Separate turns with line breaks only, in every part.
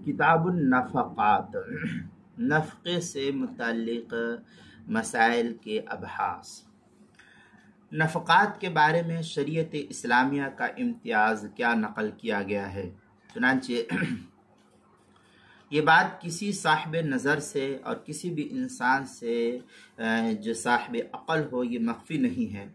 کتاب النفقات، نفقے سے متعلق مسائل کے ابحاث۔ نفقات کے بارے میں شریعت اسلامیہ کا امتیاز کیا نقل کیا گیا ہے؟ چنانچہ یہ بات کسی صاحب نظر سے اور کسی بھی انسان سے جو صاحب عقل ہو یہ مخفی نہیں ہے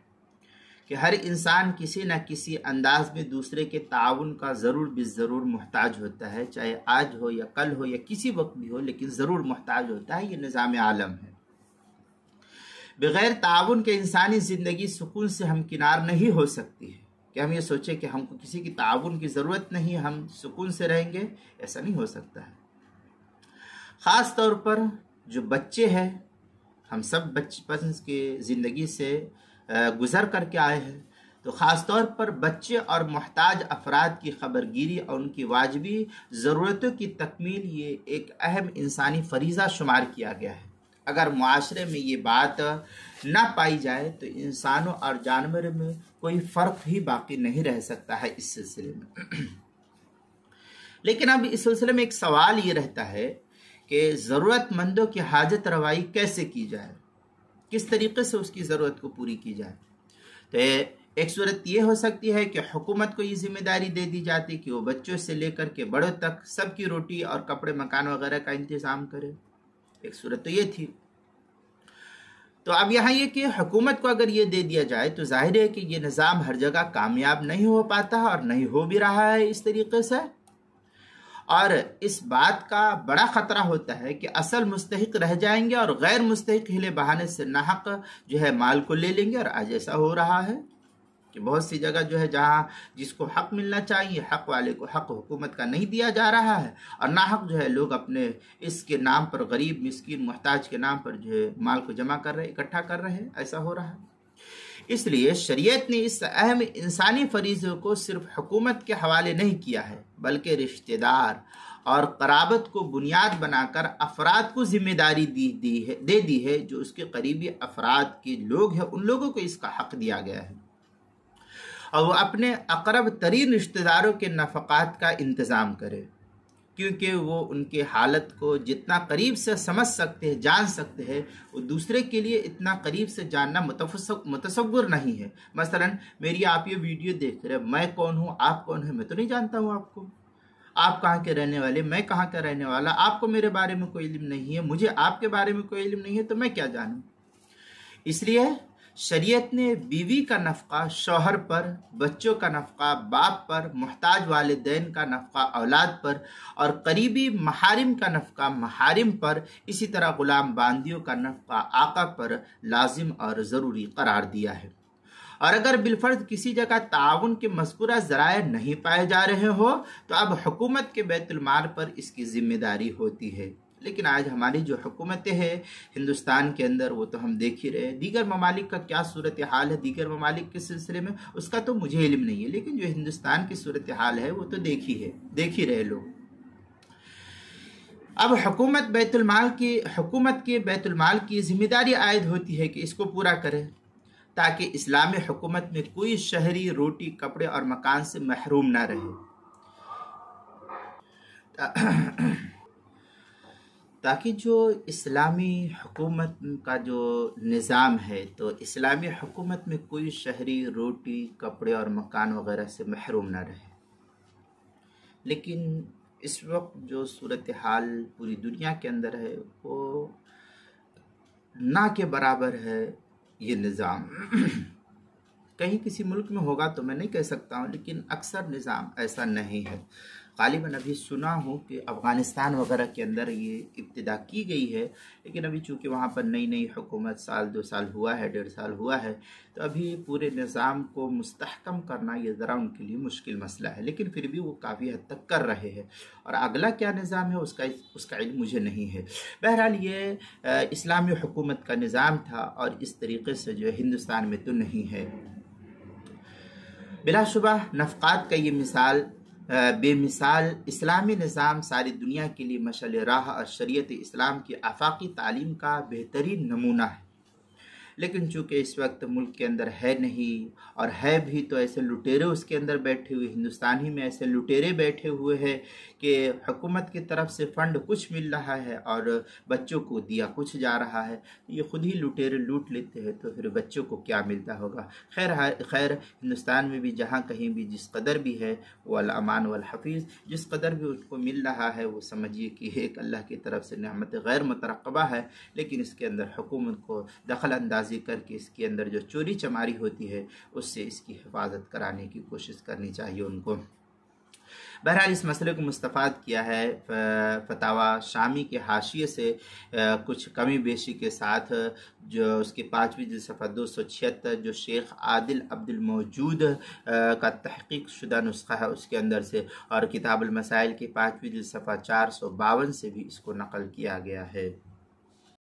کہ ہر انسان کسی نہ کسی انداز میں دوسرے کے تعاون کا ضرور بالضرور محتاج ہوتا ہے، چاہے آج ہو یا کل ہو یا کسی وقت بھی ہو، لیکن ضرور محتاج ہوتا ہے۔ یہ نظام عالم ہے۔ بغیر تعاون کے انسانی زندگی سکون سے ہمکنار نہیں ہو سکتی ہے کہ ہم یہ سوچیں کہ ہم کو کسی کی تعاون کی ضرورت نہیں، ہم سکون سے رہیں گے، ایسا نہیں ہو سکتا ہے۔ خاص طور پر جو بچے ہیں، ہم سب بچپن کی زندگی سے گزر کر کے آئے ہیں، تو خاص طور پر بچے اور محتاج افراد کی خبرگیری اور ان کی واجبی ضرورتوں کی تکمیل یہ ایک اہم انسانی فریضہ شمار کیا گیا ہے۔ اگر معاشرے میں یہ بات نہ پائی جائے تو انسانوں اور جانوروں میں کوئی فرق ہی باقی نہیں رہ سکتا ہے اس سلسلے میں۔ لیکن اب اس سلسلے میں ایک سوال یہ رہتا ہے کہ ضرورت مندوں کی حاجت روائی کیسے کی جائے، کس طریقے سے اس کی ضرورت کو پوری کی جائے؟ تو ایک صورت یہ ہو سکتی ہے کہ حکومت کو یہ ذمہ داری دے دی جاتی کہ وہ بچوں سے لے کر کے بڑوں تک سب کی روٹی اور کپڑے مکان وغیرہ کا انتظام کرے۔ ایک صورت تو یہ تھی۔ تو اب یہاں یہ کہ حکومت کو اگر یہ دے دیا جائے تو ظاہر ہے کہ یہ نظام ہر جگہ کامیاب نہیں ہو پاتا اور نہیں ہو بھی رہا ہے اس طریقے سے، اور اس بات کا بڑا خطرہ ہوتا ہے کہ اصل مستحق رہ جائیں گے اور غیر مستحق ہلے بہانے سے ناحق جو ہے مال کو لے لیں گے۔ اور آج ایسا ہو رہا ہے کہ بہت سی جگہ جو ہے جہاں جس کو حق ملنا چاہیے حق والے کو حق حکومت کا نہیں دیا جا رہا ہے، اور ناحق جو ہے لوگ اپنے اس کے نام پر غریب مسکین محتاج کے نام پر جو ہے مال کو جمع کر رہے، اکٹھا کر رہے، ایسا ہو رہا ہے۔ اس لیے شریعت نے اس اہم انسانی فریضے کو صرف حکومت کے حوالے نہیں کیا ہے، بلکہ رشتہ دار اور قرابت کو بنیاد بنا کر افراد کو ذمہ داری دے دی ہے۔ جو اس کے قریبی افراد کے لوگ ہیں ان لوگوں کو اس کا حق دیا گیا ہے، اور وہ اپنے اقرب ترین رشتہ داروں کے نفقات کا انتظام کرے، کیونکہ وہ ان کے حالت کو جتنا قریب سے سمجھ سکتے ہیں، جان سکتے ہیں، وہ دوسرے کے لیے اتنا قریب سے جاننا متصور نہیں ہے۔ مثلا میری آپ یہ ویڈیو دیکھ رہے ہیں، میں کون ہوں، آپ کون ہیں، میں تو نہیں جانتا ہوں آپ کو۔ آپ کہاں کے رہنے والے، میں کہاں کا رہنے والا، آپ کو میرے بارے میں کوئی علم نہیں ہے، مجھے آپ کے بارے میں کوئی علم نہیں ہے، تو میں کیا جانوں؟ اس لیے شریعت نے بیوی کا نفقہ شوہر پر، بچوں کا نفقہ باپ پر، محتاج والدین کا نفقہ اولاد پر، اور قریبی محارم کا نفقہ محارم پر، اسی طرح غلام باندیوں کا نفقہ آقا پر لازم اور ضروری قرار دیا ہے۔ اور اگر بالفرض کسی جگہ تعاون کے مذکورہ ذرائع نہیں پائے جا رہے ہو تو اب حکومت کے بیت المال پر اس کی ذمہ داری ہوتی ہے۔ لیکن آج ہماری جو حکومتیں ہیں ہندوستان کے اندر وہ تو ہم دیکھ ہی رہے، دیگر ممالک کا کیا صورتحال ہے دیگر ممالک کے سلسلے میں اس کا تو مجھے علم نہیں ہے، لیکن جو ہندوستان کی صورتحال ہے وہ تو دیکھ ہی رہے لوگ۔ اب حکومت کے بیت المال کی ذمہ داری عائد ہوتی ہے کہ اس کو پورا کرے، تاکہ اسلامی حکومت میں کوئی شہری روٹی کپڑے اور مکان سے محروم نہ رہے، تاکہ جو اسلامی حکومت کا جو نظام ہے تو اسلامی حکومت میں کوئی شہری روٹی کپڑے اور مکان وغیرہ سے محروم نہ رہے۔ لیکن اس وقت جو صورتحال پوری دنیا کے اندر ہے وہ نہ کے برابر ہے یہ نظام۔ کہیں کسی ملک میں ہوگا تو میں نہیں کہہ سکتا ہوں، لیکن اکثر نظام ایسا نہیں ہے۔ غالباً ابھی سنا ہوں کہ افغانستان وغیرہ کے اندر یہ ابتدا کی گئی ہے، لیکن ابھی چونکہ وہاں پر نئی حکومت سال 2 سال ہوا ہے، 1.5 سال ہوا ہے، تو ابھی پورے نظام کو مستحکم کرنا یہ ذرا ان کے لیے مشکل مسئلہ ہے، لیکن پھر بھی وہ کافی حد تک کر رہے ہیں، اور اگلا کیا نظام ہے اس کا علم مجھے نہیں ہے۔ بہرحال یہ اسلامی حکومت کا نظام تھا اور اس طریقے سے جو ہندوستان میں تو نہیں ہے۔ بلا شبہ نفقات کا یہ بے مثال اسلامی نظام ساری دنیا کے لیے مشعل راہ اور شریعت اسلام کی آفاقی تعلیم کا بہترین نمونہ ہے، لیکن چونکہ اس وقت ملک کے اندر ہے نہیں، اور ہے بھی تو ایسے لٹیرے اس کے اندر بیٹھے ہوئے، ہندوستان ہی میں ایسے لٹیرے بیٹھے ہوئے ہیں کہ حکومت کی طرف سے فنڈ کچھ مل رہا ہے اور بچوں کو دیا کچھ جا رہا ہے، یہ خود ہی لٹیرے لوٹ لیتے ہیں تو پھر بچوں کو کیا ملتا ہوگا۔ خیر ہندوستان میں بھی جہاں کہیں بھی جس قدر بھی ہے وہ الامان والحفیظ، جس قدر بھی اس کو مل رہا ہے وہ سمجھیے کہ ایک اللہ کی طرف سے نعمت غیر مترقبہ ہے، لیکن اس کے اندر حکومت کو دخل اندازی کر کے اس کے اندر جو چوری چماری ہوتی ہے اس سے اس کی حفاظت کرانے کی کوشش کرنی چاہیے ان کو۔ بہرحال اس مسئلے کو مستفاد کیا ہے فتاوی شامی کے حاشیے سے کچھ کمی بیشی کے ساتھ، جو اس کی 5ویں جلد صفحہ 276 جو شیخ عادل عبد الموجود کا تحقیق شدہ نسخہ ہے اس کے اندر سے، اور کتاب المسائل کی 5ویں جلد صفحہ 452 سے بھی اس کو نقل کیا گیا ہے۔